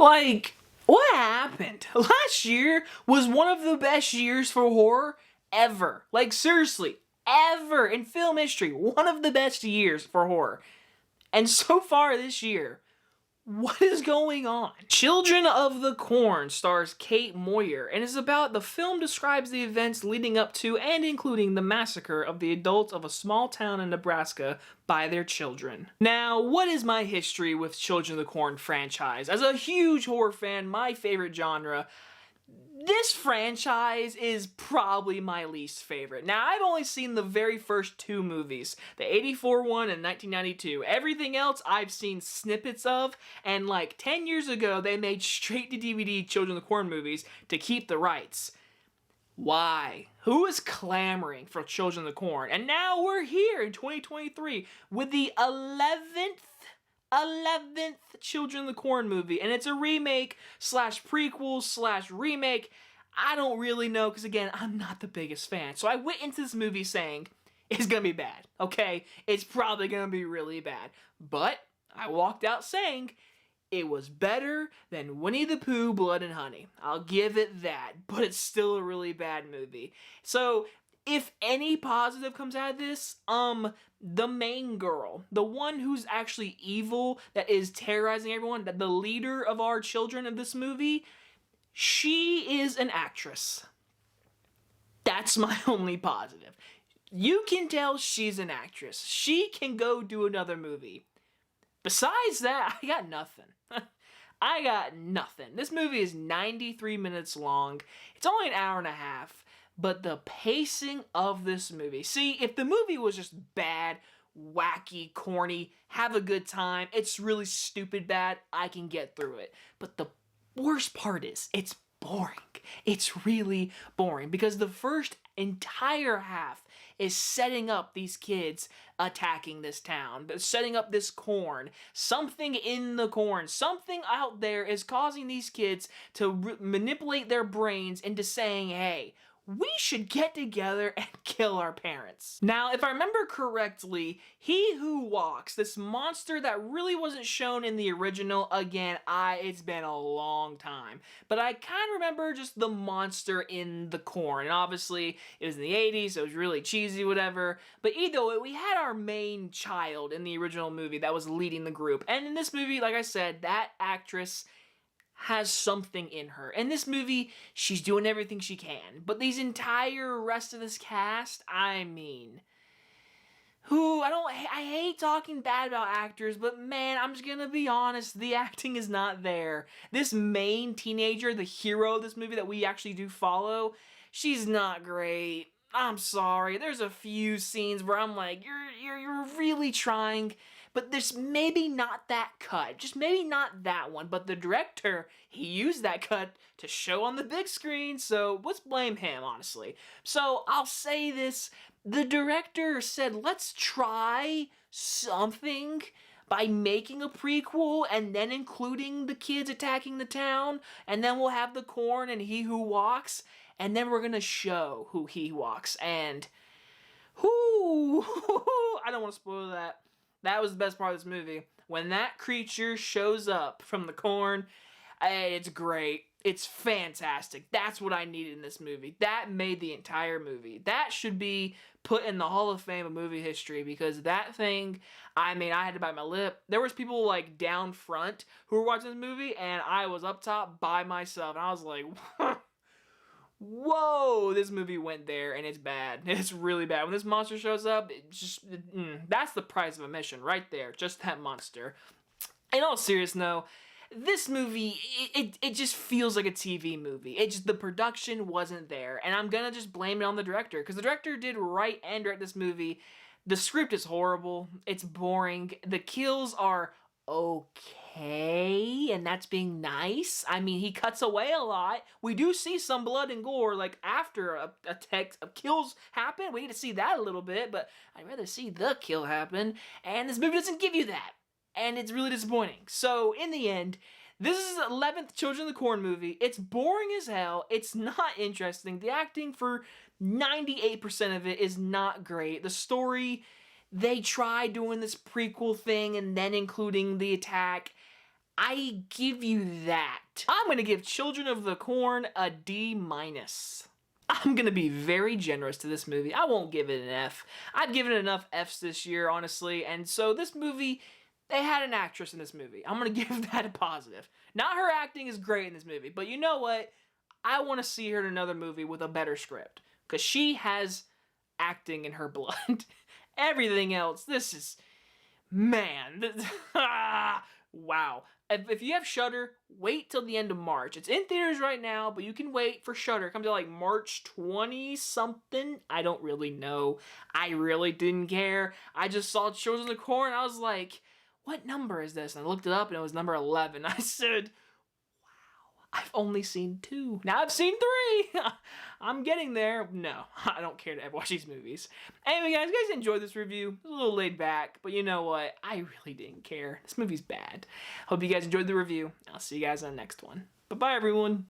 Like, what happened? Last year was one of the best years for horror ever. Like, seriously, ever in film history. One of the best years for horror. And so far this year, what is going on? Children of the Corn stars Kate Moyer and is about the film describes the events leading up to and including the massacre of the adults of a small town in Nebraska by their children. Now, what is my history with Children of the Corn franchise? As a huge horror fan, my favorite genre, this franchise is probably my least favorite. Now, I've only seen the very first two movies, the 84 one and 1992. Everything else I've seen snippets of, and like 10 years ago, they made straight-to-DVD Children of the Corn movies to keep the rights. Why? Who is clamoring for Children of the Corn? And now we're here in 2023 with the 11th Children of the Corn movie, and it's a remake slash prequel slash remake. I don't really know, because again, I'm not the biggest fan. So I went into this movie saying, it's gonna be bad, okay? It's probably gonna be really bad. But I walked out saying, it was better than Winnie the Pooh, Blood and Honey. I'll give it that, but it's still a really bad movie. So, if any positive comes out of this, the main girl, the one who's actually evil, that is terrorizing everyone, that the leader of our children of this movie, she is an actress. That's my only positive. You can tell she's an actress. She can go do another movie. Besides that, I got nothing. I got nothing. This movie is 93 minutes long. It's only an hour and a half. But the pacing of this movie. See, if the movie was just bad, wacky, corny, have a good time, it's really stupid bad, I can get through it. But the worst part is, it's boring. It's really boring. Because the first entire half is setting up these kids attacking this town, setting up this corn. Something in the corn, something out there is causing these kids to manipulate their brains into saying, hey, we should get together and kill our parents. Now, if I remember correctly, He Who Walks, this monster that really wasn't shown in the original, again, it's been a long time, but I kind of remember just the monster in the corn, and obviously, it was in the 80s, so it was really cheesy, whatever, but either way, we had our main child in the original movie that was leading the group, and in this movie, like I said, that actress has something in her. In this movie, she's doing everything she can. But these entire rest of this cast, I mean, I hate talking bad about actors, but man, I'm just gonna be honest, the acting is not there. This main teenager, the hero of this movie that we actually do follow, she's not great. I'm sorry. There's a few scenes where I'm like, you're really trying. But there's maybe not that cut. Just maybe not that one. But the director, he used that cut to show on the big screen. So let's blame him, honestly. So I'll say this. The director said, let's try something by making a prequel and then including the kids attacking the town. And then we'll have the corn and He Who Walks. And then we're going to show who He Walks. And I don't want to spoil that. That was the best part of this movie. When that creature shows up from the corn, it's great. It's fantastic. That's what I needed in this movie. That made the entire movie. That should be put in the Hall of Fame of movie history, because that thing, I mean, I had to bite my lip. There was people like down front who were watching this movie, and I was up top by myself, and I was like, whoa, this movie went there, and it's bad. It's really bad. When this monster shows up, that's the price of admission right there. Just that monster. In all seriousness, though, this movie, it just feels like a TV movie. The production wasn't there, and I'm gonna just blame it on the director, because the director did write and direct this movie. The script is horrible. It's boring. The kills are okay, and that's being nice. I mean, he cuts away a lot. We do see some blood and gore, like after a kills happen. We get to see that a little bit, but I'd rather see the kill happen, and this movie doesn't give you that, and it's really disappointing. So, in the end, this is the 11th Children of the Corn movie. It's boring as hell. It's not interesting. The acting for 98% of it is not great. The story, they tried doing this prequel thing and then including the attack. I give you that. I'm gonna give Children of the Corn a D-. I'm gonna be very generous to this movie. I won't give it an F. I've given it enough Fs this year, honestly, and so this movie, they had an actress in this movie. I'm gonna give that a positive. Not her acting is great in this movie, but you know what? I want to see her in another movie with a better script, because she has acting in her blood. Everything else, this is, man, wow. If you have Shudder, wait till the end of March. It's in theaters right now, but you can wait for Shudder. It comes out like March 20 something. I don't really know. I really didn't care. I just saw Children of the Corn. I was like, what number is this? And I looked it up and it was number 11. I said, I've only seen 2. Now I've seen 3. I'm getting there. No, I don't care to ever watch these movies. Anyway, guys, you guys enjoyed this review. It was a little laid back, but you know what? I really didn't care. This movie's bad. Hope you guys enjoyed the review. I'll see you guys on the next one. Bye-bye, everyone.